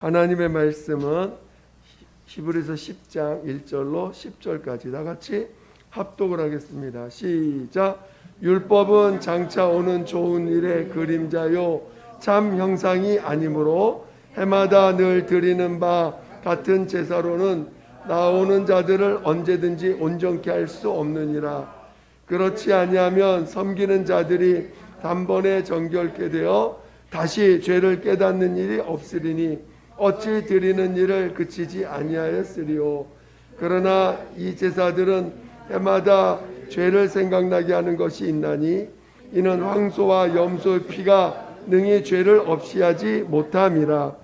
하나님의 말씀은 히브리서 10장 1절로 10절까지 다 같이 합독을 하겠습니다. 시작. 율법은 장차 오는 좋은 일의 그림자요 참 형상이 아니므로 해마다 늘 드리는 바 같은 제사로는 나오는 자들을 언제든지 온전케 할 수 없느니라. 그렇지 아니하면 섬기는 자들이 단번에 정결케 되어 다시 죄를 깨닫는 일이 없으리니 어찌 드리는 일을 그치지 아니하였으리요. 그러나 이 제사들은 해마다 죄를 생각나게 하는 것이 있나니 이는 황소와 염소의 피가 능히 죄를 없이 하지 못함이라.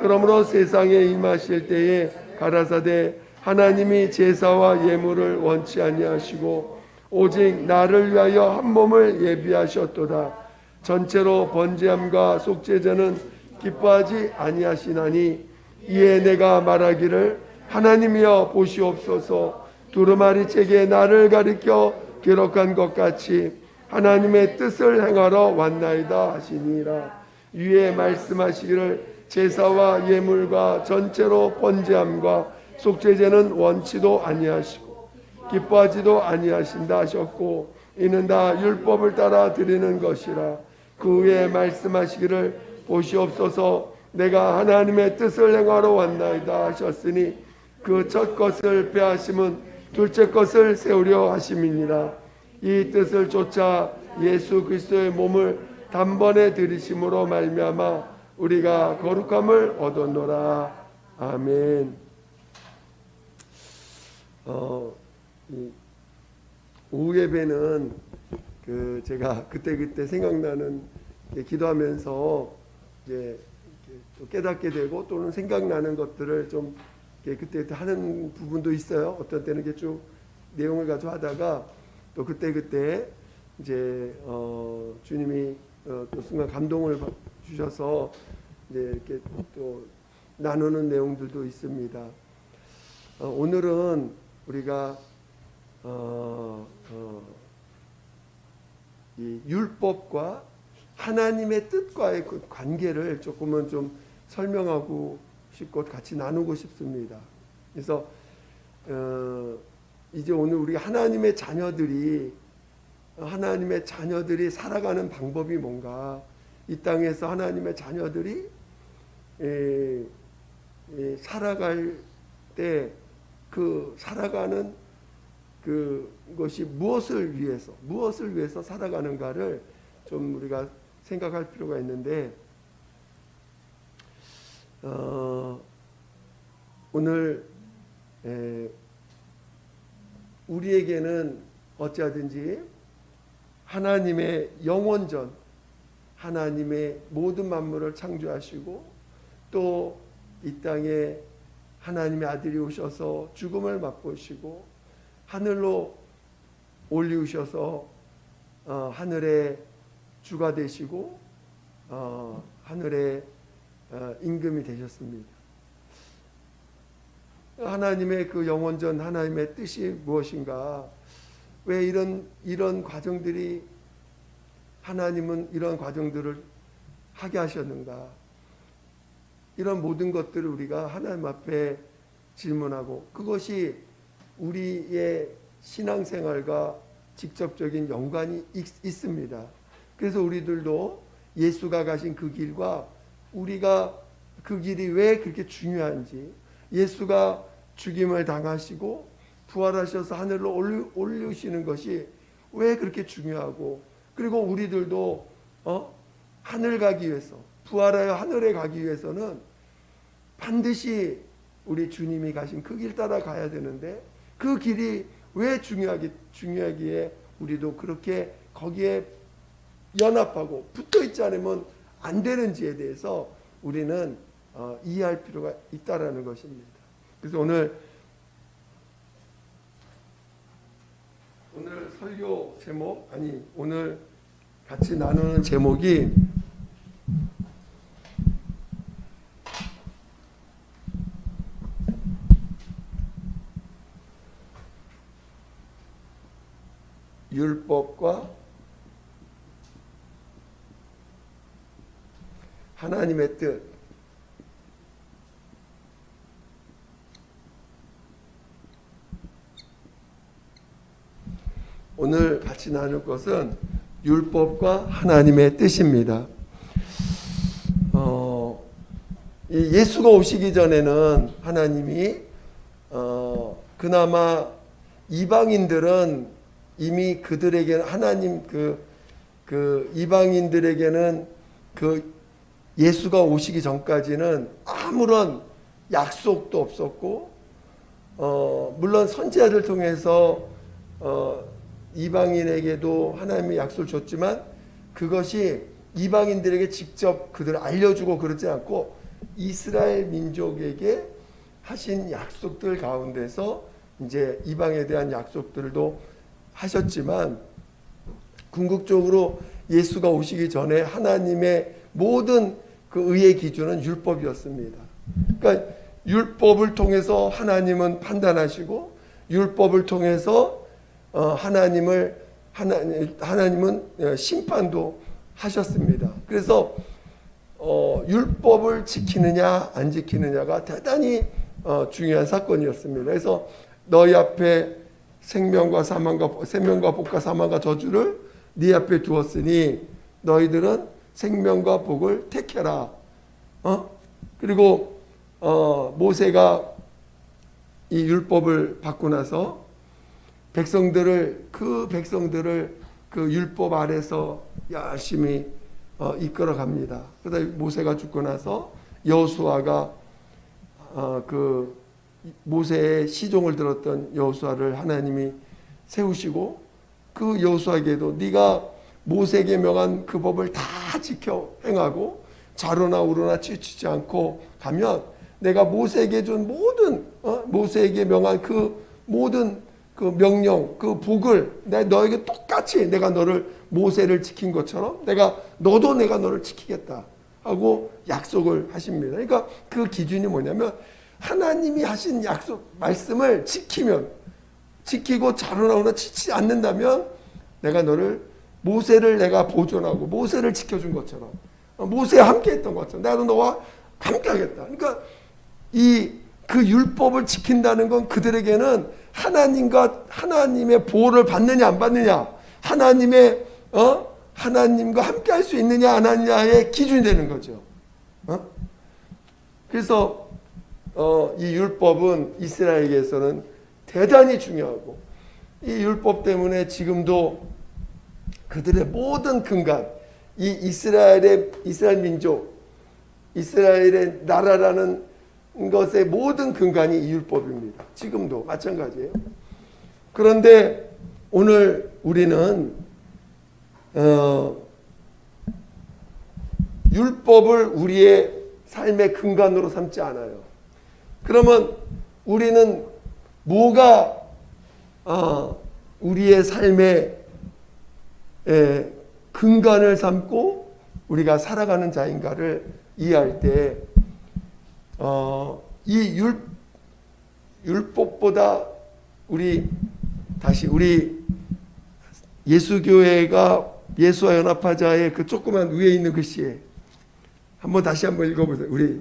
그러므로 세상에 임하실 때에 가라사대 하나님이 제사와 예물을 원치 아니하시고 오직 나를 위하여 한 몸을 예비하셨도다. 전체로 번제함과 속죄제는 기뻐하지 아니하시나니 이에 내가 말하기를 하나님이여 보시옵소서. 두루마리 책에 나를 가리켜 기록한 것 같이 하나님의 뜻을 행하러 왔나이다 하시니라. 위에 말씀하시기를 제사와 예물과 전체로 번제함과 속죄제는 원치도 아니하시고 기뻐하지도 아니하신다 하셨고 이는 다 율법을 따라 드리는 것이라. 그 후에 말씀하시기를 보시옵소서. 내가 하나님의 뜻을 행하러 왔나이다 하셨으니 그 첫 것을 폐하심은 둘째 것을 세우려 하심이니라. 이 뜻을 쫓아 예수 그리스도의 몸을 단번에 들이심으로 말미암아 우리가 거룩함을 얻었노라. 아멘. 오후 예배는 제가 그때 생각나는 기도하면서 이제 또 깨닫게 되고 또는 생각나는 것들을 좀 그때 하는 부분도 있어요. 어떤 때는 이렇게 쭉 내용을 가지고 하다가 또 그때 이제 주님이 또 순간 감동을 주셔서 이제 이렇게 또 나누는 내용들도 있습니다. 오늘은 우리가 이 율법과 하나님의 뜻과의 그 관계를 조금은 좀 설명하고 싶고 같이 나누고 싶습니다. 그래서 이제 오늘 우리 하나님의 자녀들이 살아가는 방법이 뭔가, 이 땅에서 하나님의 자녀들이 살아갈 때 그 살아가는 그것이 무엇을 위해서 살아가는가를 좀 우리가 생각할 필요가 있는데, 오늘 우리에게는 어찌하든지 하나님의 영원전, 하나님의 모든 만물을 창조하시고 또 이 땅에 하나님의 아들이 오셔서 죽음을 맛보시고 하늘로 올리우셔서 하늘의 주가 되시고 하늘의 임금이 되셨습니다. 하나님의 그 영원전 하나님의 뜻이 무엇인가? 왜 이런 과정들이, 하나님은 이런 과정들을 하게 하셨는가? 이런 모든 것들을 우리가 하나님 앞에 질문하고, 그것이 우리의 신앙생활과 직접적인 연관이 있습니다. 그래서 우리들도 예수가 가신 그 길과 우리가 그 길이 왜 그렇게 중요한지, 예수가 죽임을 당하시고 부활하셔서 하늘로 올리시는 것이 왜 그렇게 중요하고, 그리고 우리들도 하늘 가기 위해서, 부활하여 하늘에 가기 위해서는 반드시 우리 주님이 가신 그 길 따라 가야 되는데, 그 길이 왜 중요하기에 우리도 그렇게 거기에 연합하고 붙어 있지 않으면 안 되는지에 대해서 우리는 이해할 필요가 있다라는 것입니다. 그래서 오늘 설교 제목, 오늘 같이 나누는 제목이 율법과 하나님의 뜻. 오늘 같이 나눌 것은 율법과 하나님의 뜻입니다. 예수가 오시기 전에는 하나님이 그나마 이방인들은 이미 그들에게는 하나님 그 이방인들에게는 그 예수가 오시기 전까지는 아무런 약속도 없었고 물론 선지자를 통해서 이방인에게도 하나님의 약속을 줬지만 그것이 이방인들에게 직접 그들을 알려주고 그러지 않고 이스라엘 민족에게 하신 약속들 가운데서 이제 이방에 대한 약속들도 하셨지만 궁극적으로 예수가 오시기 전에 하나님의 모든 그 의의 기준은 율법이었습니다. 그러니까 율법을 통해서 하나님은 판단하시고 율법을 통해서 하나님은 심판도 하셨습니다. 그래서 율법을 지키느냐 안 지키느냐가 대단히 중요한 사건이었습니다. 그래서 너희 앞에 생명과 복과 사망과 저주를 네 앞에 두었으니 너희들은 생명과 복을 택해라. 그리고 모세가 이 율법을 받고 나서 백성들을 그 율법 아래서 열심히 이끌어 갑니다. 그러다 모세가 죽고 나서 여호수아가 그 모세의 시종을 들었던 여호수아를 하나님이 세우시고 그 여호수아에게도 네가 모세에게 명한 그 법을 다 지켜 행하고 좌로나 우로나 치우치지 않고 가면 내가 모세에게 준 모든 모세에게 명한 그 모든 그 명령 그 복을 내가 너에게 똑같이 내가 너를 모세를 지킨 것처럼 너도 내가 너를 지키겠다 하고 약속을 하십니다. 그러니까 그 기준이 뭐냐면 하나님이 하신 약속 말씀을 지키고 좌로나 우로나 치지 않는다면 내가 너를 모세를 내가 보존하고 모세를 지켜준 것처럼 모세와 함께 했던 것처럼 나도 너와 함께 하겠다. 그러니까 그 율법을 지킨다는 건 그들에게는 하나님의 보호를 받느냐 안 받느냐 하나님과 함께 할 수 있느냐 안 하느냐의 기준이 되는 거죠. 그래서 이 율법은 이스라엘에게서는 대단히 중요하고 이 율법 때문에 지금도 그들의 모든 근간 이 이스라엘 민족 이스라엘의 나라라는 것의 모든 근간이 이 율법입니다. 지금도 마찬가지예요. 그런데 오늘 우리는 율법을 우리의 삶의 근간으로 삼지 않아요. 그러면 우리는 뭐가 우리의 삶의 근간을 삼고 우리가 살아가는 자인가를 이해할 때 이 율법보다 우리 예수교회가 예수와 연합하자의 그 조그만 위에 있는 글씨 다시 한번 읽어보세요. 우리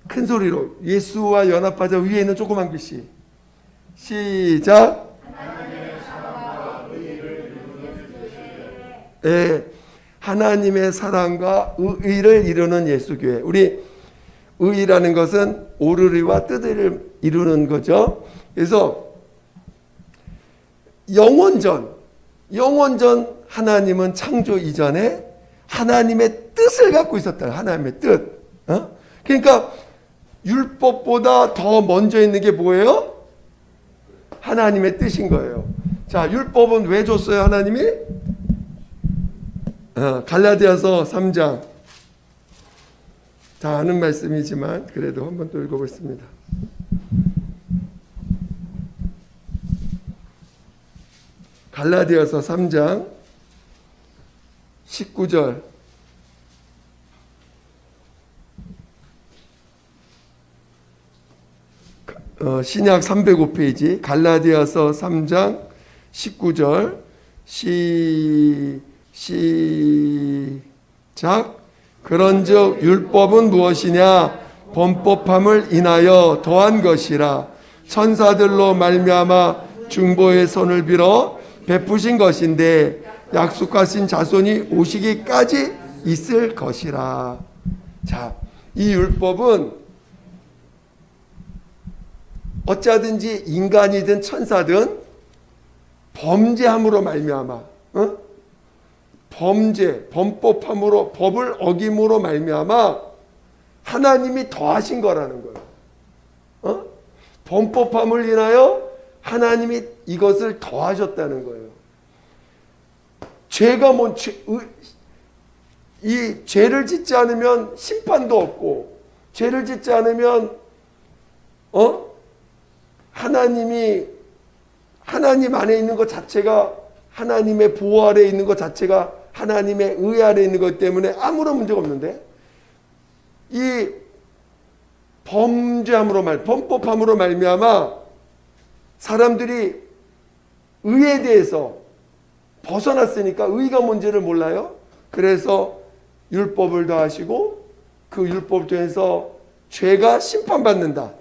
큰 소리로 예수와 연합하자 위에 있는 조그만 글씨 시작. 하나님의 사랑과 의를 이루는 예수교회. 우리 의라는 것은 오르리와 뜨드를 이루는 거죠. 그래서 영원전 하나님은 창조 이전에 하나님의 뜻을 갖고 있었다. 하나님의 뜻. 그러니까 율법보다 더 먼저 있는 게 뭐예요? 하나님의 뜻인 거예요. 자, 율법은 왜 줬어요? 하나님이? 갈라디아서 3장. 다 아는 말씀이지만 그래도 한번 또 읽어보겠습니다. 갈라디아서 3장 19절. 신약 305페이지 갈라디아서 3장 19절 시작. 그런즉 율법은 무엇이냐? 범법함을 인하여 더한 것이라. 천사들로 말미암아 중보의 손을 빌어 베푸신 것인데 약속하신 자손이 오시기까지 있을 것이라. 자, 이 율법은 어찌하든지 인간이든 천사든 범죄함으로 말미암아, 범법함으로, 법을 어김으로 말미암아 하나님이 더하신 거라는 거예요. 범법함을 인하여 하나님이 이것을 더하셨다는 거예요. 이 죄를 짓지 않으면 심판도 없고, 죄를 짓지 않으면 하나님 안에 있는 것 자체가, 하나님의 보호 아래 있는 것 자체가 하나님의 의 아래 있는 것 때문에 아무런 문제가 없는데, 이 범법함으로 말미암아 사람들이 의에 대해서 벗어났으니까 의가 뭔지를 몰라요. 그래서 율법을 더하시고 그 율법을 통해서 죄가 심판받는다.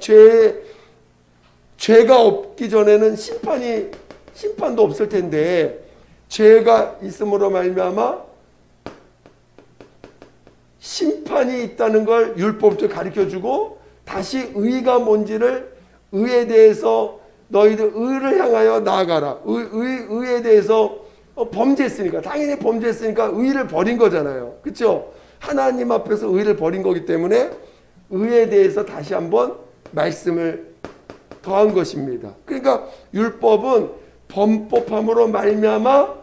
죄가 없기 전에는 심판도 없을 텐데, 죄가 있음으로 말미암아 심판이 있다는 걸 율법도 가르쳐주고, 다시 의가 뭔지를, 의에 대해서 너희들 의를 향하여 나아가라. 의에 대해서 범죄했으니까, 당연히 범죄했으니까 의를 버린 거잖아요. 그렇죠? 하나님 앞에서 의를 버린 거기 때문에 의에 대해서 다시 한번 말씀을 더한 것입니다. 그러니까 율법은 범법함으로 말미암아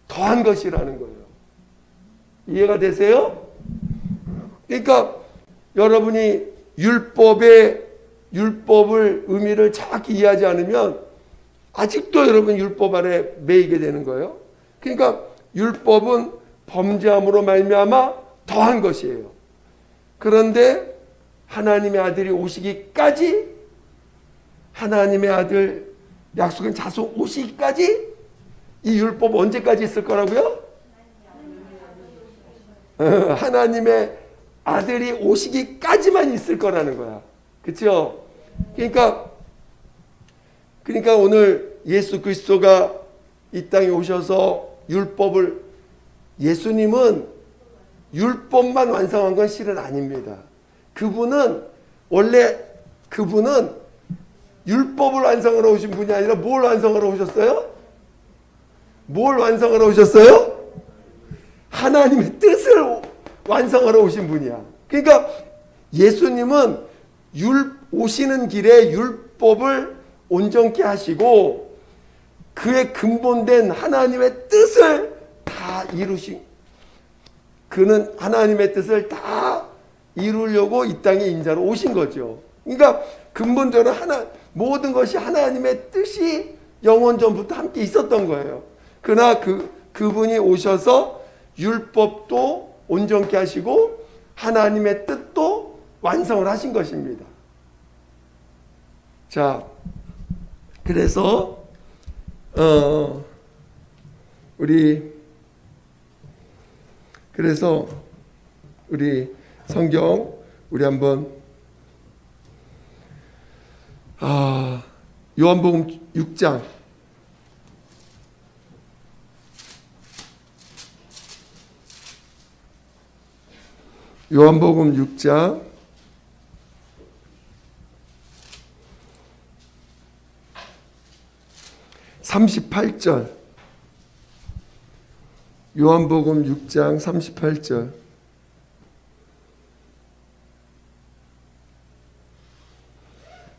더한 것이라는 거예요. 이해가 되세요? 그러니까 여러분이 율법을 의미를 정확히 이해하지 않으면 아직도 여러분 율법 아래 매이게 되는 거예요. 그러니까 율법은 범죄함으로 말미암아 더한 것이에요. 그런데 하나님의 아들이 오시기까지, 하나님의 아들 약속한 자손 오시기까지, 이 율법 언제까지 있을 거라고요? 하나님의 아들이 오시기까지만 있을 거라는 거야. 그렇죠? 그러니까 오늘 예수 그리스도가 이 땅에 오셔서 예수님은 율법만 완성한 건 실은 아닙니다. 그분은 율법을 완성하러 오신 분이 아니라 뭘 완성하러 오셨어요? 뭘 완성하러 오셨어요? 하나님의 뜻을 완성하러 오신 분이야. 그러니까 예수님은 오시는 길에 율법을 온전케 하시고 그의 근본된 하나님의 뜻을 다 그는 하나님의 뜻을 다 이루려고 이 땅에 인자로 오신 거죠. 그러니까 근본적으로 모든 것이 하나님의 뜻이 영원 전부터 함께 있었던 거예요. 그러나 그분이 오셔서 율법도 온전케 하시고 하나님의 뜻도 완성을 하신 것입니다. 자, 그래서 우리 성경 우리 한번 요한복음 6장 요한복음 6장 38절 요한복음 6장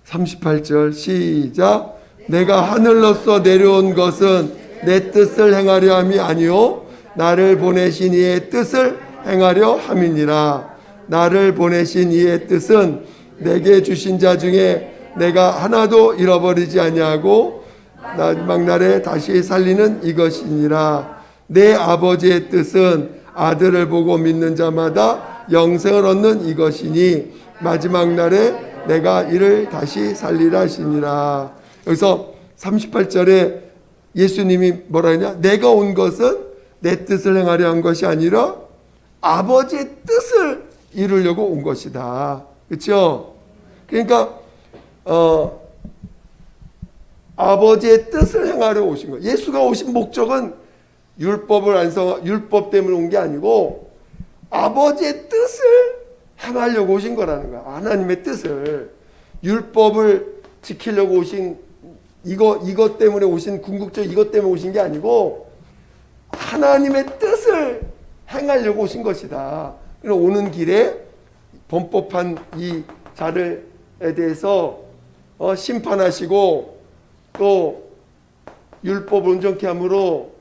38절 시작. 내가 하늘로서 내려온 것은 내 뜻을 행하려 함이 아니요 나를 보내신 이의 뜻을 행하려 함이니라. 나를 보내신 이의 뜻은 내게 주신 자 중에 내가 하나도 잃어버리지 아니하고 마지막 날에 다시 살리는 이것이니라. 내 아버지의 뜻은 아들을 보고 믿는 자마다 영생을 얻는 이것이니 마지막 날에 내가 이를 다시 살리라 하시니라. 여기서 38절에 예수님이 뭐라 하냐? 내가 온 것은 내 뜻을 행하려 한 것이 아니라 아버지의 뜻을 이루려고 온 것이다. 그렇죠? 그러니까 아버지의 뜻을 행하려 오신 거예요. 예수가 오신 목적은 율법 때문에 온 게 아니고 아버지의 뜻을 행하려고 오신 거라는 거야. 하나님의 뜻을. 율법을 지키려고 오신 이것 때문에 오신, 궁극적 이것 때문에 오신 게 아니고 하나님의 뜻을 행하려고 오신 것이다. 그래서 오는 길에 범법한 이 자들에 대해서 심판하시고 또 율법을 온전케 함으로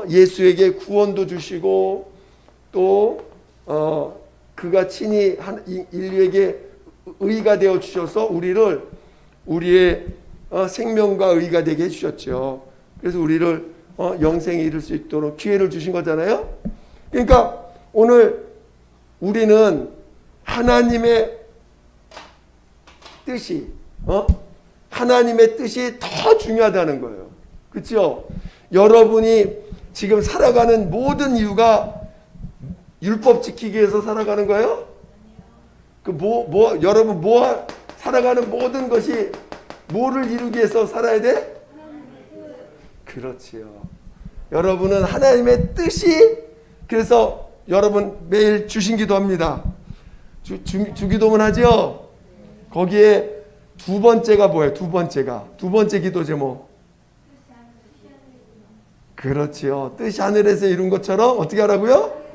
예수에게 구원도 주시고 또 그가 친히 인류에게 의가 되어 주셔서 우리의 생명과 의가 되게 해주셨죠. 그래서 우리를 영생에 이를 수 있도록 기회를 주신 거잖아요. 그러니까 오늘 우리는 하나님의 뜻이 하나님의 뜻이 더 중요하다는 거예요. 그렇죠? 여러분이 지금 살아가는 모든 이유가 율법 지키기 위해서 살아가는 거예요? 여러분 살아가는 모든 것이 뭐를 이루기 위해서 살아야 돼? 그렇지요. 여러분은 하나님의 뜻이, 그래서 여러분 매일 주신기도 합니다. 주기도문 하죠? 거기에 두 번째가 뭐예요? 두 번째 기도 제목. 그렇지요. 뜻이 하늘에서 이룬 것처럼 어떻게 하라고요?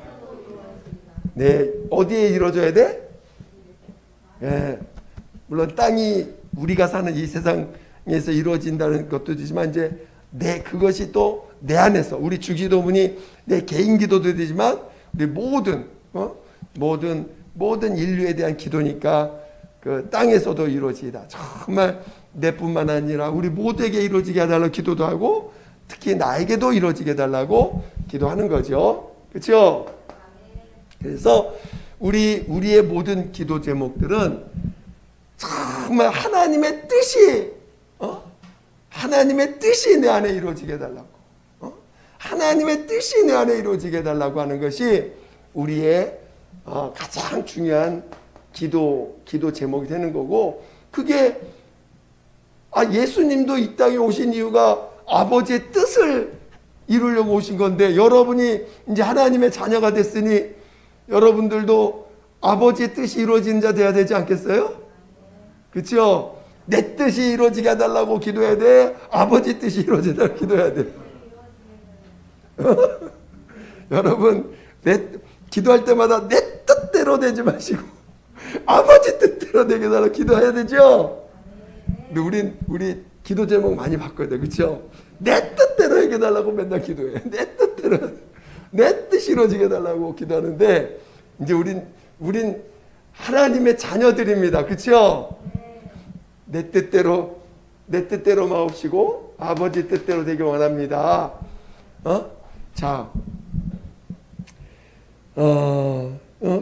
네. 어디에 이루어져야 돼? 예. 물론 땅이 우리가 사는 이 세상에서 이루어진다는 것도 되지만 이제 그것이 또 내 안에서 우리 주기도문이 내 개인 기도도 되지만 우리 모든 인류에 대한 기도니까 그 땅에서도 이루어지다. 정말 내뿐만 아니라 우리 모두에게 이루어지게 해달라고 기도도 하고 특히 나에게도 이루어지게 해달라고 기도하는 거죠. 그렇죠? 그래서 우리의 모든 기도 제목들은 정말 하나님의 뜻이 내 안에 이루어지게 해달라고, 하나님의 뜻이 내 안에 이루어지게 해달라고 하는 것이 우리의 가장 중요한 기도 제목이 되는 거고, 그게 예수님도 이 땅에 오신 이유가 아버지의 뜻을 이루려고 오신 건데, 여러분이 이제 하나님의 자녀가 됐으니 여러분들도 아버지의 뜻이 이루어지는 자 돼야 되지 않겠어요? 그렇죠? 내 뜻이 이루어지게 해달라고 기도해야 돼? 아버지 뜻이 이루어지도록 기도해야 돼? 여러분 기도할 때마다 내 뜻대로 되지 마시고 아버지 뜻대로 되게 해달라고 기도해야 되죠? 근데 우리 기도 제목 많이 바꿔야 돼. 그렇죠? 내 뜻대로 해달라고 맨날 기도해. 내 뜻대로, 내 뜻이 이루어지게 해달라고 기도하는데, 이제 우린 하나님의 자녀들입니다. 그렇죠? 내 뜻대로 마옵시고 아버지 뜻대로 되길 원합니다.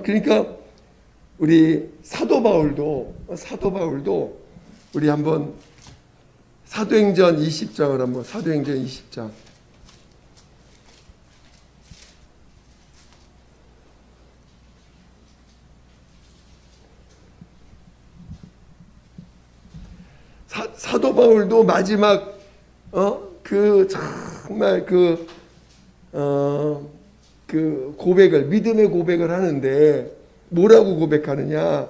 그러니까 우리 사도 바울도 우리 한번 사도행전 20장을 한번, 사도행전 20장. 사도 바울도 마지막 정말 그 고백을, 믿음의 고백을 하는데 뭐라고 고백하느냐?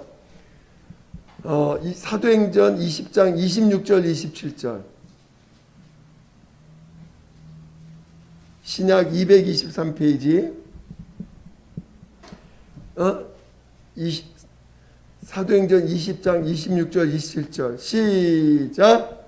이 사도행전 20장 26절 27절, 신약 223페이지, 사도행전 20장 26절 27절 시작.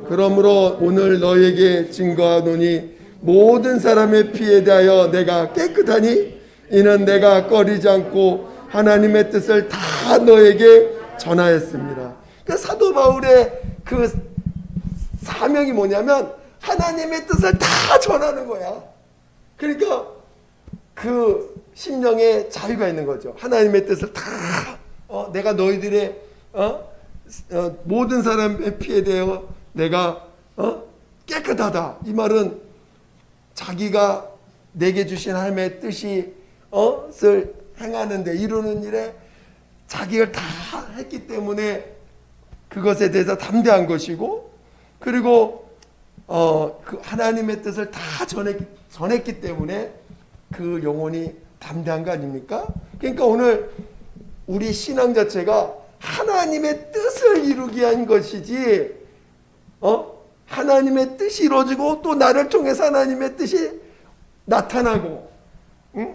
그러므로 오늘 너에게 증거하노니 모든 사람의 피에 대하여 내가 깨끗하니 이는 내가 꺼리지 않고 하나님의 뜻을 다 너에게 전하였습니다. 그러니까 사도 바울의 그 사명이 뭐냐면 하나님의 뜻을 다 전하는 거야. 그러니까 그 심령에 자유가 있는 거죠. 하나님의 뜻을 다 내가 너희들의 모든 사람의 피에 대하여 내가 깨끗하다. 이 말은 자기가 내게 주신 하나님의 뜻을 행하는데, 이루는 일에 자기가 다 했기 때문에 그것에 대해서 담대한 것이고, 그리고 그 하나님의 뜻을 다 전했기 때문에 그 영혼이 담대한 거 아닙니까? 그러니까 오늘 우리 신앙 자체가 하나님의 뜻을 이루기 위한 것이지, 하나님의 뜻이 이루어지고 또 나를 통해서 하나님의 뜻이 나타나고,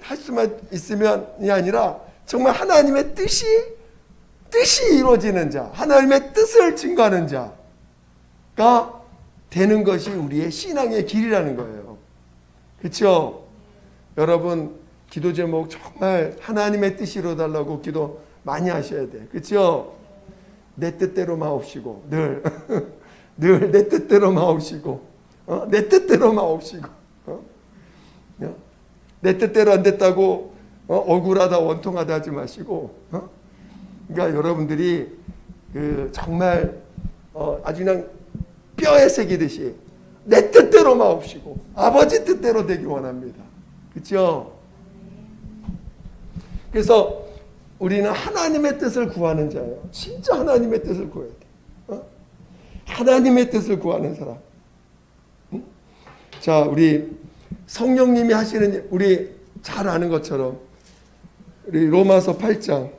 할 수만 있으면이 아니라 정말 하나님의 뜻이 이루어지는 자, 하나님의 뜻을 증거하는 자가 되는 것이 우리의 신앙의 길이라는 거예요. 그렇죠? 여러분 기도 제목 정말 하나님의 뜻이 이루어달라고 기도 많이 하셔야 돼. 그렇죠? 내 뜻대로 마옵시고 늘 내 뜻대로 마옵시고 내 뜻대로 마옵시고 내 뜻대로 안 됐다고 억울하다 원통하다 하지 마시고 그러니까 여러분들이 정말 아주 그냥 뼈에 새기듯이 내 뜻대로 마옵시고 아버지 뜻대로 되기 원합니다. 그렇죠? 그래서 우리는 하나님의 뜻을 구하는 자예요. 진짜 하나님의 뜻을 구해야 돼. 하나님의 뜻을 구하는 사람. 자, 우리 성령님이 하시는, 우리 잘 아는 것처럼 우리 로마서 8장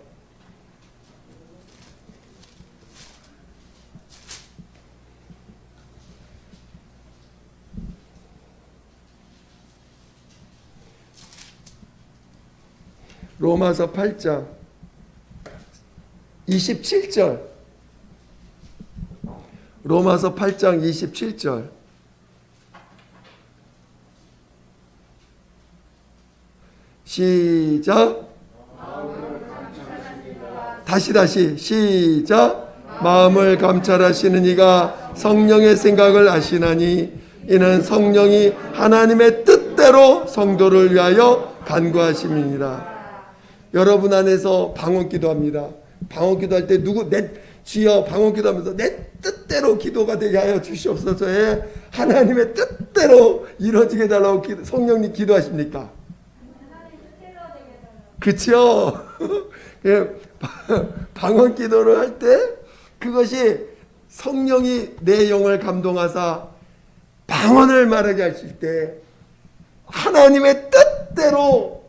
로마서 8장 27절 로마서 8장 27절 시작 다시 시작 마음을 감찰하시는 이가 성령의 생각을 아시나니 이는 성령이 하나님의 뜻대로 성도를 위하여 간구하심이니라. 여러분 안에서 방언 기도합니다. 방언 기도할 때 주여 방언 기도하면서 내 뜻대로 기도가 되게 하여 주시옵소서에 하나님의 뜻대로 이루어지게 해달라고 성령님 기도하십니까? 그렇죠? 방언 기도를 할 때 그것이 성령이 내 영을 감동하사 방언을 말하게 하실 때 하나님의 뜻대로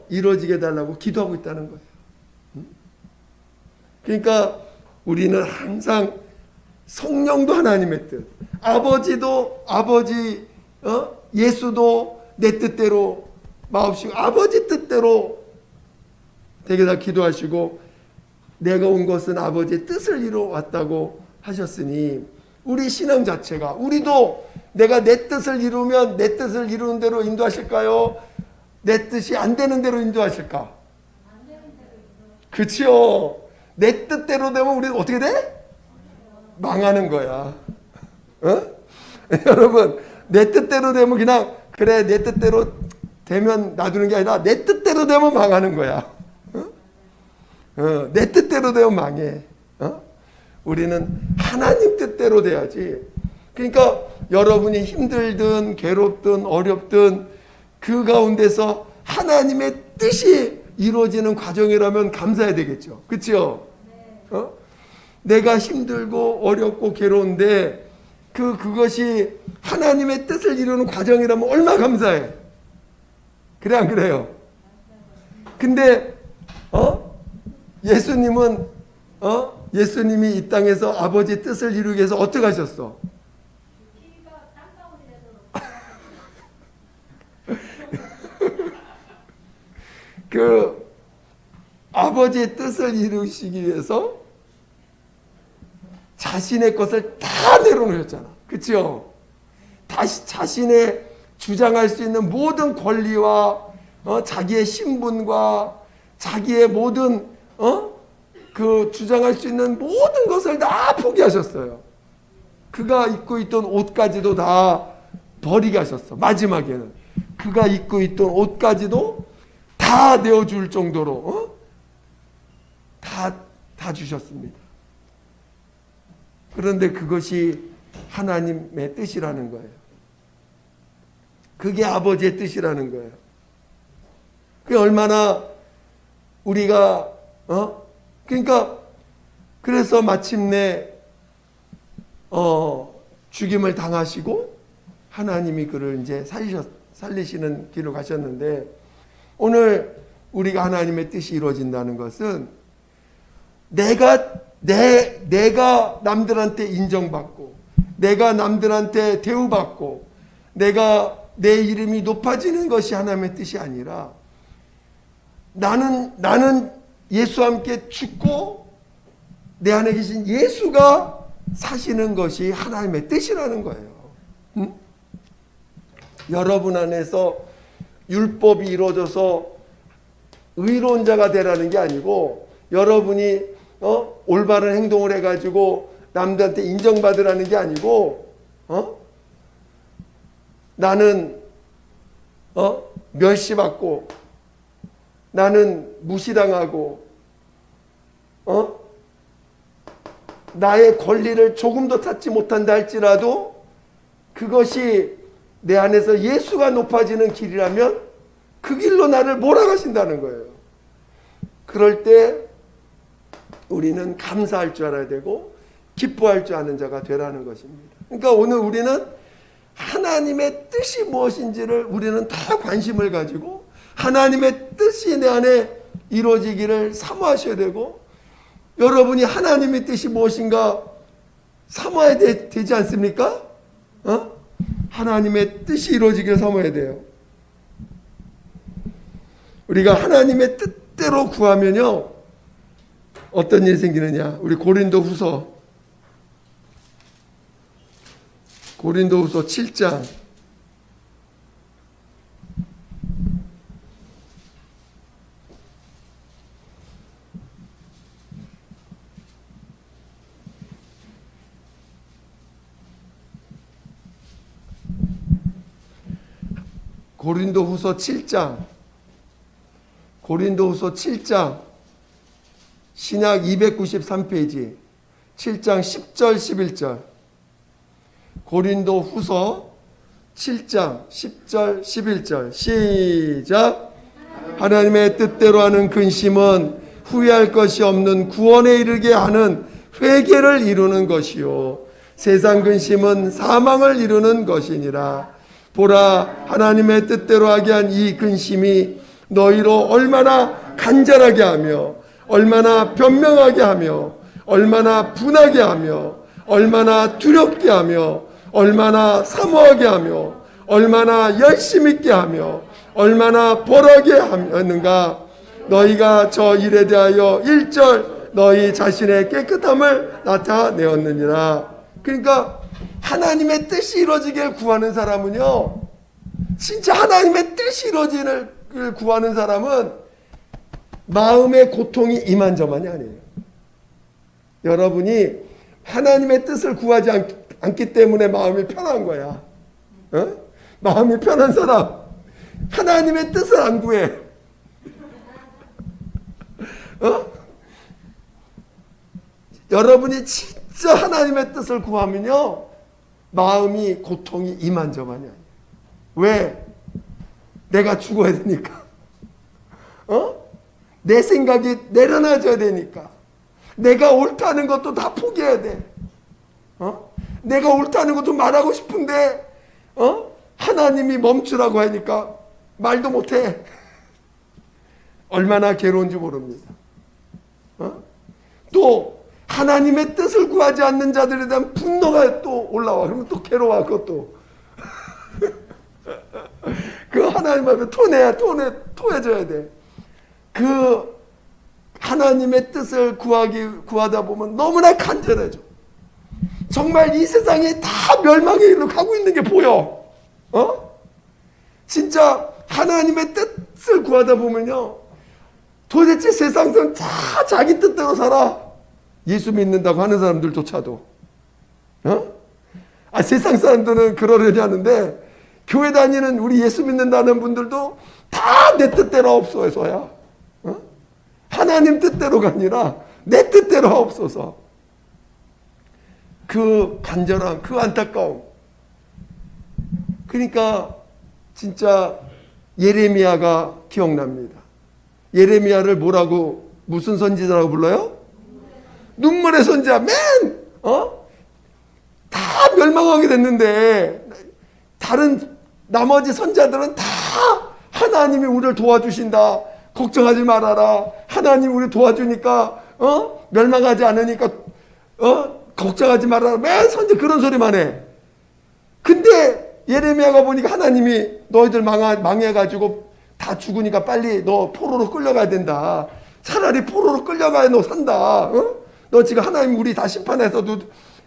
이루어지게 해달라고 기도하고 있다는 거예요. 그러니까 우리는 항상 성령도 하나님의 뜻, 아버지도 아버지, 예수도 내 뜻대로 마옵시고 아버지 뜻대로 되게 다 기도하시고 내가 온 것은 아버지의 뜻을 이루어 왔다고 하셨으니 우리 신앙 자체가 우리도 내가 내 뜻을 이루면 내 뜻을 이루는 대로 인도하실까요? 내 뜻이 안 되는 대로 인도하실까? 그렇죠. 내 뜻대로 되면 우리는 어떻게 돼? 망하는 거야. 여러분 내 뜻대로 되면 그냥 그래 내 뜻대로 되면 놔두는 게 아니라 내 뜻대로 되면 망하는 거야. 내 뜻대로 되면 망해. 우리는 하나님 뜻대로 돼야지. 그러니까 여러분이 힘들든 괴롭든 어렵든 그 가운데서 하나님의 뜻이 이루어지는 과정이라면 감사해야 되겠죠. 그렇죠? 내가 힘들고 어렵고 괴로운데 그것이 하나님의 뜻을 이루는 과정이라면 얼마나 감사해. 그래 안 그래요? 근데 예수님이 이 땅에서 아버지 뜻을 이루기 위해서 어떻게 하셨어? 그 아버지의 뜻을 이루시기 위해서 자신의 것을 다 내려놓으셨잖아. 그렇죠? 다시 자신의 주장할 수 있는 모든 권리와 자기의 신분과 자기의 모든 그 주장할 수 있는 모든 것을 다 포기하셨어요. 그가 입고 있던 옷까지도 다 버리게 하셨어. 마지막에는 그가 입고 있던 옷까지도 다 내어줄 정도로 다 주셨습니다. 그런데 그것이 하나님의 뜻이라는 거예요. 그게 아버지의 뜻이라는 거예요. 그게 얼마나 우리가 그러니까 그래서 마침내 죽임을 당하시고 하나님이 그를 이제 살리시는 길로 가셨는데, 오늘 우리가 하나님의 뜻이 이루어진다는 것은 내가 남들한테 인정받고, 내가 남들한테 대우받고, 내가 내 이름이 높아지는 것이 하나님의 뜻이 아니라, 나는 예수와 함께 죽고 내 안에 계신 예수가 사시는 것이 하나님의 뜻이라는 거예요. 응? 여러분 안에서 율법이 이루어져서 의로운 자가 되라는 게 아니고, 여러분이 올바른 행동을 해가지고 남들한테 인정받으라는 게 아니고, 나는 멸시받고, 나는 무시당하고, 나의 권리를 조금도 찾지 못한다 할지라도 그것이 내 안에서 예수가 높아지는 길이라면 그 길로 나를 몰아가신다는 거예요. 그럴 때 우리는 감사할 줄 알아야 되고 기뻐할 줄 아는 자가 되라는 것입니다. 그러니까 오늘 우리는 하나님의 뜻이 무엇인지를 우리는 다 관심을 가지고 하나님의 뜻이 내 안에 이루어지기를 사모하셔야 되고, 여러분이 하나님의 뜻이 무엇인가 사모해야 되지 않습니까? 하나님의 뜻이 이루어지기를 사모해야 돼요. 우리가 하나님의 뜻대로 구하면요, 어떤 일이 생기느냐. 우리 고린도후서 7장 고린도후서 7장 신약 293페이지 7장 10절 11절 고린도후서 7장 10절 11절 시작. 하나님의 뜻대로 하는 근심은 후회할 것이 없는 구원에 이르게 하는 회개를 이루는 것이요 세상 근심은 사망을 이루는 것이니라. 보라, 하나님의 뜻대로 하게 한 이 근심이 너희로 얼마나 간절하게 하며 얼마나 변명하게 하며 얼마나 분하게 하며 얼마나 두렵게 하며 얼마나 사모하게 하며 얼마나 열심 있게 하며 얼마나 벌하게 하는가. 너희가 저 일에 대하여 1절 너희 자신의 깨끗함을 나타내었느니라. 그러니까 하나님의 뜻이 이루어지길 구하는 사람은요, 진짜 하나님의 뜻이 이루어지기를 구하는 사람은 마음의 고통이 이만저만이 아니에요. 여러분이 하나님의 뜻을 구하지 않기 때문에 마음이 편한 거야. 마음이 편한 사람 하나님의 뜻을 안 구해. 여러분이 진짜 하나님의 뜻을 구하면요, 마음이 고통이 이만저만이 아니에요. 왜? 내가 죽어야 되니까. 내 생각이 내려놔져야 되니까. 내가 옳다는 것도 다 포기해야 돼. 내가 옳다는 것도 말하고 싶은데 하나님이 멈추라고 하니까 말도 못해. 얼마나 괴로운지 모릅니다. 또 하나님의 뜻을 구하지 않는 자들에 대한 분노가 또 올라와. 그러면 또 괴로워. 그것도 그 하나님 앞에 토해져야 돼. 그 하나님의 뜻을 구하다 보면 너무나 간절해져. 정말 이 세상이 다 멸망의 길로 가고 있는 게 보여. 진짜 하나님의 뜻을 구하다 보면요, 도대체 세상 사람 다 자기 뜻대로 살아. 예수 믿는다고 하는 사람들조차도. 세상 사람들은 그러려니 하는데, 교회 다니는 우리 예수 믿는다는 분들도 다 내 뜻대로 없어서야. 하나님 뜻대로가 아니라 내 뜻대로 없어서. 그 간절함, 그 안타까움. 그러니까 진짜 예레미야가 기억납니다. 예레미야를 뭐라고, 무슨 선지자라고 불러요? 눈물의 선지자. 다 멸망하게 됐는데 다른 나머지 선자들은 다 하나님이 우리를 도와주신다, 걱정하지 말아라, 하나님 우리 도와주니까 멸망하지 않으니까 걱정하지 말아라, 맨 선제 그런 소리만 해. 근데 예레미야가 보니까 하나님이 너희들 망해가지고 다 죽으니까 빨리 너 포로로 끌려가야 된다. 차라리 포로로 끌려가야 너 산다. 너 지금 하나님 우리 다 심판해서도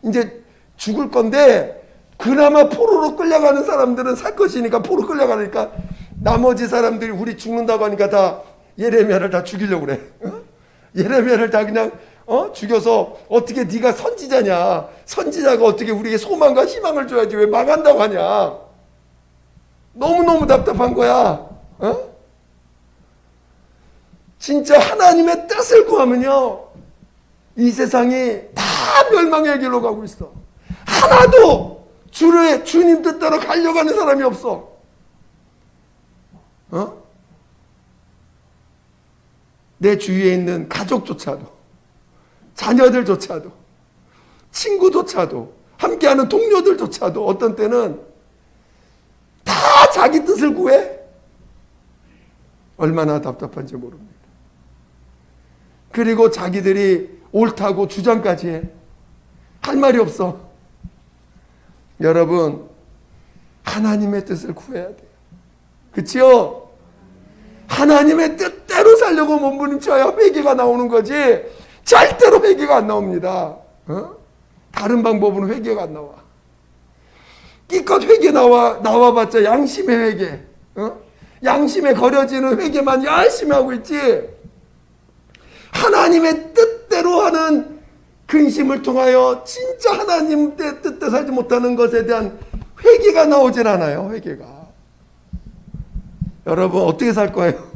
이제 죽을 건데 그나마 포로로 끌려가는 사람들은 살 것이니까 포로 끌려가니까 나머지 사람들이 우리 죽는다고 하니까 다 예레미야를 다 죽이려고 그래. 예레미야를 다 그냥 죽여서 어떻게 네가 선지자냐, 선지자가 어떻게 우리에게 소망과 희망을 줘야지 왜 망한다고 하냐. 너무너무 답답한 거야. 진짜 하나님의 뜻을 구하면요 이 세상이 다 멸망의 길로 가고 있어. 하나도 주님 뜻대로 가려고 하는 사람이 없어. 내 주위에 있는 가족조차도, 자녀들조차도, 친구조차도, 함께하는 동료들조차도 어떤 때는 다 자기 뜻을 구해. 얼마나 답답한지 모릅니다. 그리고 자기들이 옳다고 주장까지 해. 할 말이 없어. 여러분, 하나님의 뜻을 구해야 돼요. 그치요? 하나님의 뜻대로 살려고 몸부림쳐야 회개가 나오는 거지 절대로 회개가 안 나옵니다. 다른 방법으로 회개가 안 나와. 기껏 회개 나와봤자 양심의 회개, 양심에 거려지는 회개만 열심히 하고 있지 하나님의 뜻대로 하는 근심을 통하여 진짜 하나님 뜻대로 살지 못하는 것에 대한 회개가 나오질 않아요. 회개가. 여러분 어떻게 살 거예요?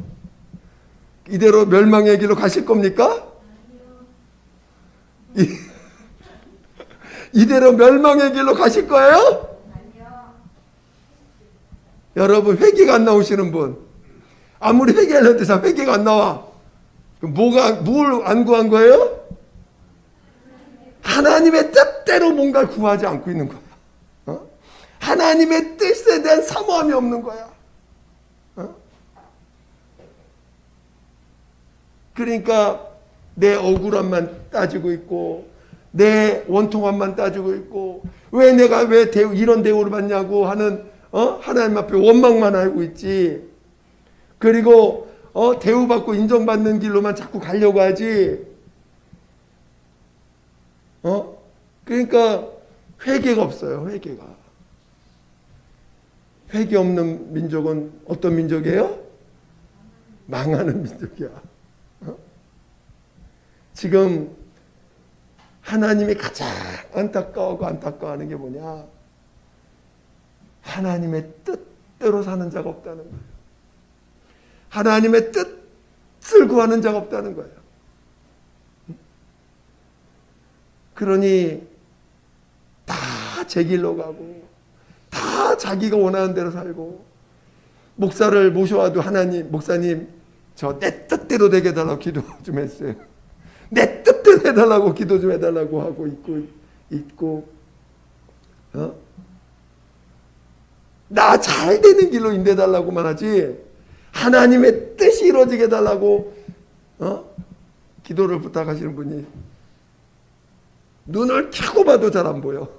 이대로 멸망의 길로 가실 겁니까? 이대로 멸망의 길로 가실 거예요? 여러분 회개가 안 나오시는 분, 아무리 회개하려도 다 회개가 안 나와. 뭘 안 구한 거예요? 하나님의 뜻대로 뭔가를 구하지 않고 있는 거야. 하나님의 뜻에 대한 사모함이 없는 거야. 그러니까 내 억울함만 따지고 있고 내 원통함만 따지고 있고 왜 내가 이런 대우를 받냐고 하는 하나님 앞에 원망만 하고 있지. 그리고 대우받고 인정받는 길로만 자꾸 가려고 하지. 그러니까 회개가 없어요. 회개 없는 민족은 어떤 민족이에요? 망하는 민족이야. 지금 하나님이 가장 안타까워하는 게 뭐냐? 하나님의 뜻대로 사는 자가 없다는 거예요. 하나님의 뜻을 구하는 자가 없다는 거예요. 그러니 다 제 길로 가고 다 자기가 원하는 대로 살고 목사를 모셔와도 목사님 저 내 뜻대로 되게 해달라고 기도 좀 했어요. 내 뜻대로 해달라고 기도 좀 해달라고 하고 있고 나 잘 되는 길로 인도해달라고만 하지 하나님의 뜻이 이루어지게 해달라고 기도를 부탁하시는 분이 눈을 켜고 봐도 잘 안 보여.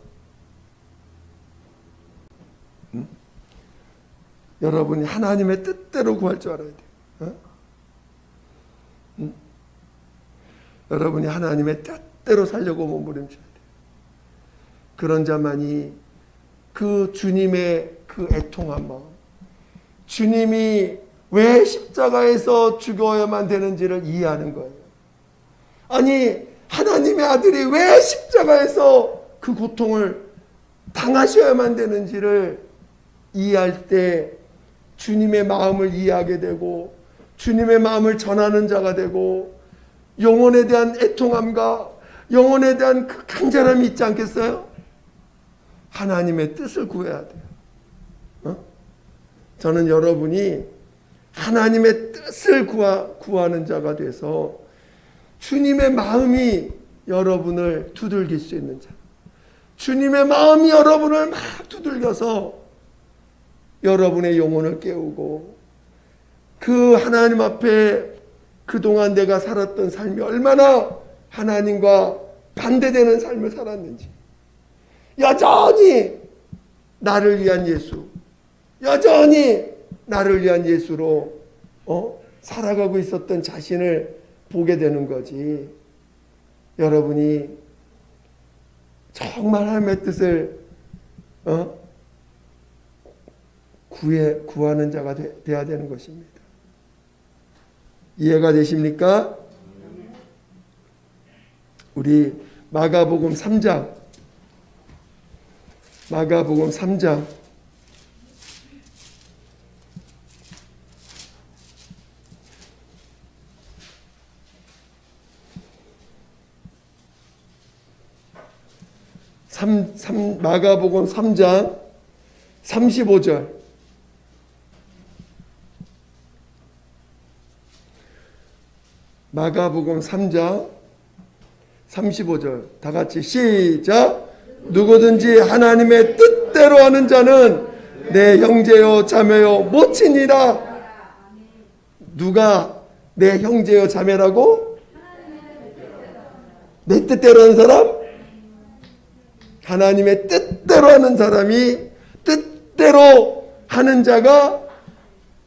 여러분이 하나님의 뜻대로 구할 줄 알아야 돼요. 여러분이 하나님의 뜻대로 살려고 몸부림쳐야 돼요. 그런 자만이 그 주님의 그 애통한 마음, 주님이 왜 십자가에서 죽어야만 되는지를 이해하는 거예요. 아니 하나님의 아들이 왜 십자가에서 그 고통을 당하셔야만 되는지를 이해할 때 주님의 마음을 이해하게 되고 주님의 마음을 전하는 자가 되고 영혼에 대한 애통함과 영혼에 대한 그 간절함이 있지 않겠어요? 하나님의 뜻을 구해야 돼요. 저는 여러분이 하나님의 뜻을 구하는 자가 돼서 주님의 마음이 여러분을 두들길 수 있는 자, 주님의 마음이 여러분을 막 두들겨서 여러분의 영혼을 깨우고 그 하나님 앞에 그동안 내가 살았던 삶이 얼마나 하나님과 반대되는 삶을 살았는지, 여전히 나를 위한 예수, 여전히 나를 위한 예수로 살아가고 있었던 자신을 보게 되는 거지. 여러분이 정말 하나님의 뜻을 구하는 자가 되어야 되는 것입니다. 이해가 되십니까? 우리 마가복음 3장 35절. 마가복음 3장 35절 다 같이 시작. 누구든지 하나님의 뜻대로 하는 자는 내 형제요 자매요 모친이라. 누가 내 형제요 자매라고? 내 뜻대로 하는 사람? 하나님의 뜻대로 하는 사람이, 뜻대로 하는 자가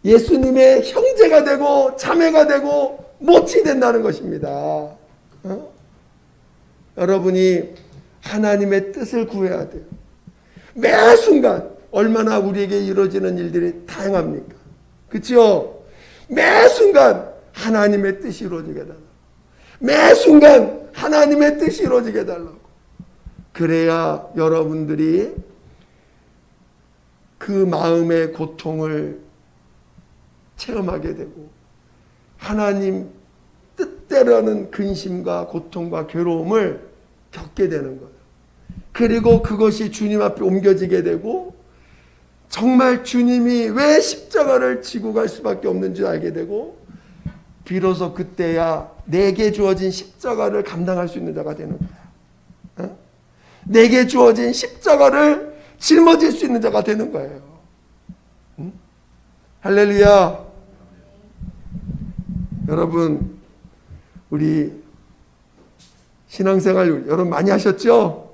예수님의 형제가 되고 자매가 되고 모친이 된다는 것입니다. 여러분이 하나님의 뜻을 구해야 돼요. 매 순간 얼마나 우리에게 이루어지는 일들이 다양합니까? 그렇죠? 매 순간 하나님의 뜻이 이루어지게 달라고. 매 순간 하나님의 뜻이 이루어지게 달라고. 그래야 여러분들이 그 마음의 고통을 체험하게 되고 하나님 뜻대로 하는 근심과 고통과 괴로움을 겪게 되는 거예요. 그리고 그것이 주님 앞에 옮겨지게 되고 정말 주님이 왜 십자가를 지고 갈 수밖에 없는지 알게 되고 비로소 그때야 내게 주어진 십자가를 감당할 수 있는 자가 되는 거야. 내게 주어진 십자가를 짊어질 수 있는 자가 되는 거예요. 할렐루야. 여러분, 우리 신앙생활 여러분 많이 하셨죠?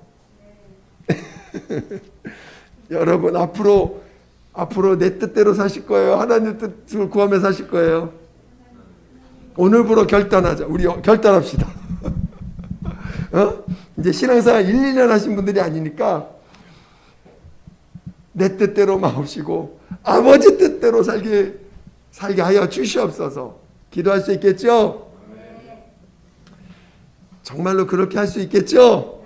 여러분 앞으로 내 뜻대로 사실 거예요? 하나님 뜻을 구하며 사실 거예요? 오늘부로 결단하자. 우리 결단합시다. 이제 신앙생활 1, 2년 하신 분들이 아니니까 내 뜻대로 마옵시고 아버지 뜻대로 살게 하여 주시옵소서. 기도할 수 있겠죠? 정말로 그렇게 할 수 있겠죠?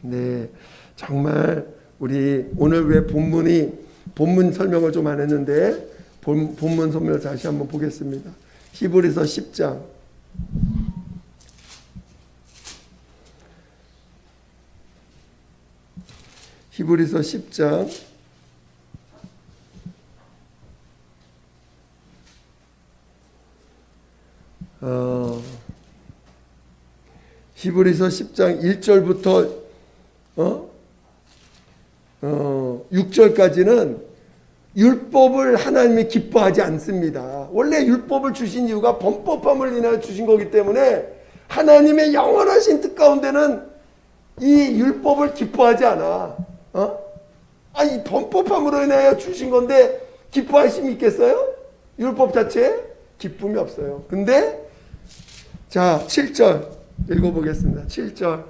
네, 정말 우리 오늘 왜 본문 설명을 좀 안 했는데 본문 설명을 다시 한번 보겠습니다. 히브리서 10장 히브리서 10장 히브리서 10장 1절부터 6절까지는 율법을 하나님이 기뻐하지 않습니다. 원래 율법을 주신 이유가 범법함을 인하여 주신 거기 때문에 하나님의 영원하신 뜻 가운데는 이 율법을 기뻐하지 않아. 이 범법함으로 인하여 주신 건데 기뻐하심이 있겠어요? 율법 자체에 기쁨이 없어요. 근데 자 7절 읽어보겠습니다. 7절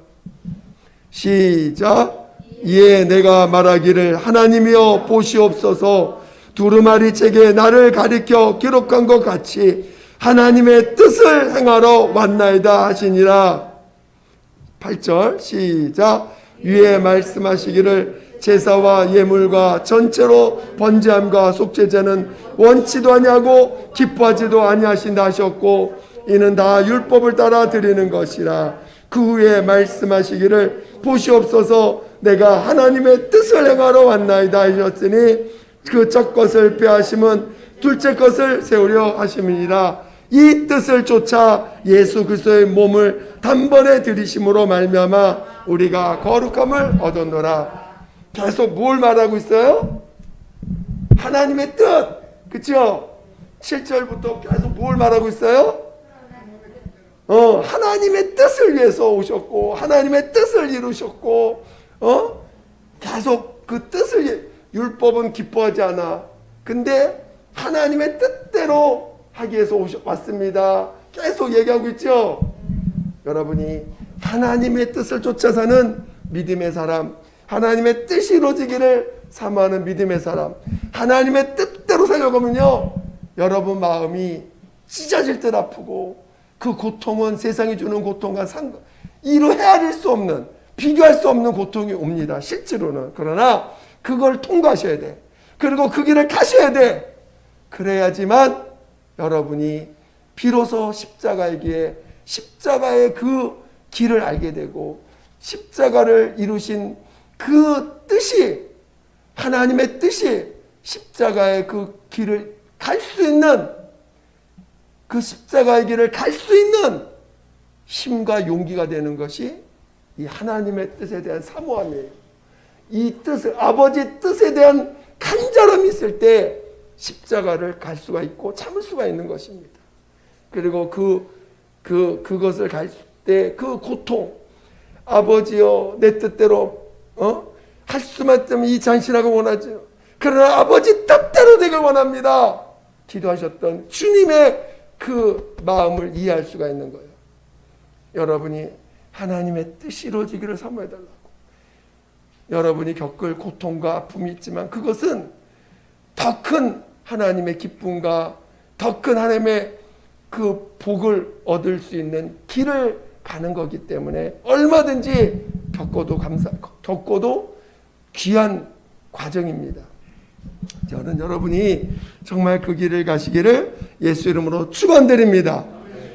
시작. 이에 내가 말하기를 하나님이여 보시옵소서. 두루마리 책에 나를 가리켜 기록한 것 같이 하나님의 뜻을 행하러 왔나이다 하시니라. 8절 시작. 위에 말씀하시기를 제사와 예물과 전체로 번제함과 속죄제는 원치도 아니하고 기뻐하지도 아니하신다 하셨고 이는 다 율법을 따라 드리는 것이라. 그 후에 말씀하시기를 보시옵소서 내가 하나님의 뜻을 행하러 왔나이다 하셨으니 그 첫 것을 빼하심은 둘째 것을 세우려 하심이니라. 이 뜻을 쫓아 예수 그리스도의 몸을 단번에 들이심으로 말미암아 우리가 거룩함을 얻었노라. 계속 뭘 말하고 있어요? 하나님의 뜻. 그렇죠? 7절부터 계속 뭘 말하고 있어요? 하나님의 뜻을 위해서 오셨고 하나님의 뜻을 이루셨고 계속 그 뜻을 율법은 기뻐하지 않아. 근데 하나님의 뜻대로 하기 위해서 왔습니다. 계속 얘기하고 있죠. 여러분이 하나님의 뜻을 쫓아 사는 믿음의 사람, 하나님의 뜻이 이루어지기를 사모하는 믿음의 사람, 하나님의 뜻대로 살려가면요 여러분 마음이 찢어질 듯 아프고 그 고통은 세상이 주는 고통과 이루 헤아릴 수 없는, 비교할 수 없는 고통이 옵니다. 실제로는. 그러나 그걸 통과하셔야 돼. 그리고 그 길을 가셔야 돼. 그래야지만 여러분이 비로소 십자가의 그 길을 알게 되고 십자가를 이루신 그 뜻이, 하나님의 뜻이 십자가의 그 길을 갈 수 있는, 그 십자가의 길을 갈 수 있는 힘과 용기가 되는 것이 이 하나님의 뜻에 대한 사모함이에요. 이 뜻을, 아버지 뜻에 대한 간절함이 있을 때 십자가를 갈 수가 있고 참을 수가 있는 것입니다. 그리고 그것을 갈 때 그 고통, 아버지여 내 뜻대로 할 수만 있으면 이 잔신하고 원하죠. 그러나 아버지 뜻대로 되길 원합니다. 기도하셨던 주님의 그 마음을 이해할 수가 있는 거예요. 여러분이 하나님의 뜻이 이루어지기를 사모해달라고. 여러분이 겪을 고통과 아픔이 있지만 그것은 더 큰 하나님의 기쁨과 더 큰 하나님의 그 복을 얻을 수 있는 길을 가는 거기 때문에 얼마든지 겪어도 귀한 과정입니다. 저는 여러분이 정말 그 길을 가시기를 예수 이름으로 축원드립니다.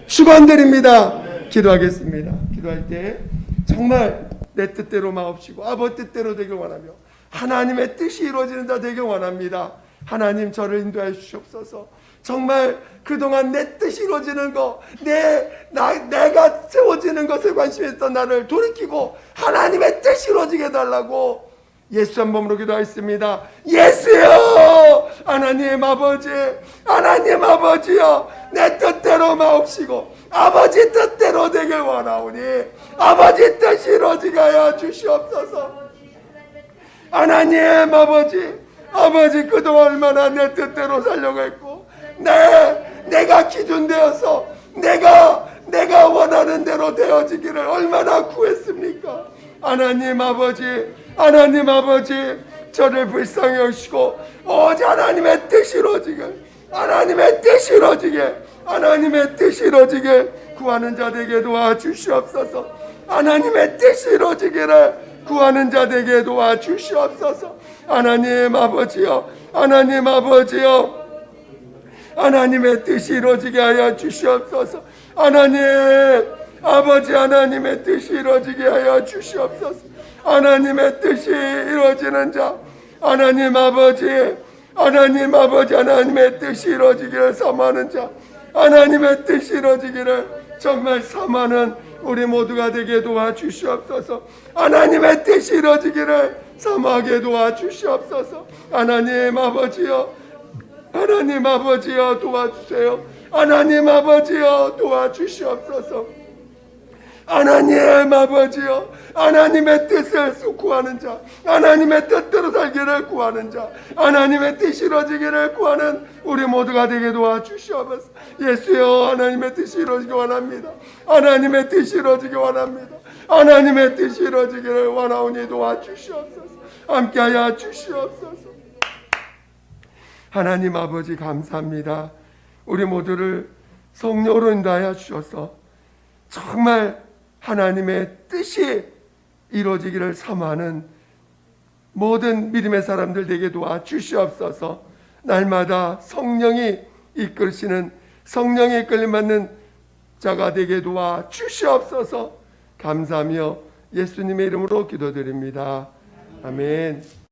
축원드립니다. 기도하겠습니다. 기도할 때 정말 내 뜻대로 마옵시고 아버지 뜻대로 되길 원하며 하나님의 뜻이 이루어지는 자 되길 원합니다. 하나님 저를 인도해 주시옵소서. 정말 그동안 내 뜻이 이루어지는 거, 내가 세워지는 것에 관심있던 나를 돌이키고 하나님의 뜻이 이루어지게 해달라고 예수 한 몸으로 기도하겠습니다. 예수여, 하나님 아버지, 하나님 아버지여, 내 뜻대로 마옵시고 아버지 뜻대로 되길 원하오니 아버지 뜻이 이루어지게 하여 주시옵소서. 하나님 아버지 그동안 얼마나 내 뜻대로 살려고 했고 내가 기준되어서 내가 원하는 대로 되어지기를 얼마나 구했습니까? 하나님 아버지 저를 불쌍히 여기시고 오직 하나님의 뜻이 이루어지게 구하는 자 되게 도와주시옵소서. 하나님의 뜻이 이루어지기를 구하는 자 되게 도와주시옵소서. 하나님 아버지여, 하나님의 뜻이 이루어지게 하여 주시옵소서. 하나님의 뜻이 이루어지게 하여 주시옵소서. 하나님의 뜻이 이루어지는 자, 하나님 아버지, 하나님의 뜻이 이루어지기를 사모하는 자, 하나님의 뜻이 이루어지기를 정말 사모하는 우리 모두가 되게 도와주시옵소서. 하나님의 뜻이 이루어지기를 사모하게 도와주시옵소서. 하나님 아버지여 도와주세요. 하나님 아버지여 도와주시옵소서. 하나님 아버지여, 하나님의 뜻을 구하는 자, 하나님의 뜻대로 살기를 구하는 자, 하나님의 뜻이 이루어지기를 구하는 우리 모두가 되게 도와주시옵소서. 예수여, 하나님의 뜻이 이루어지기 원합니다. 하나님의 뜻이 이루어지기 원합니다. 하나님의 뜻이 이루어지기를 원하오니 도와주시옵소서. 함께하여 주시옵소서. 하나님 아버지 감사합니다. 우리 모두를 성령으로 인도하여 주셔서 정말 하나님의 뜻이 이루어지기를 사모하는 모든 믿음의 사람들 되게 도와주시옵소서. 날마다 성령이 이끌시는, 성령의 이끌림 받는 자가 되게 도와주시옵소서. 감사하며 예수님의 이름으로 기도드립니다. 아멘.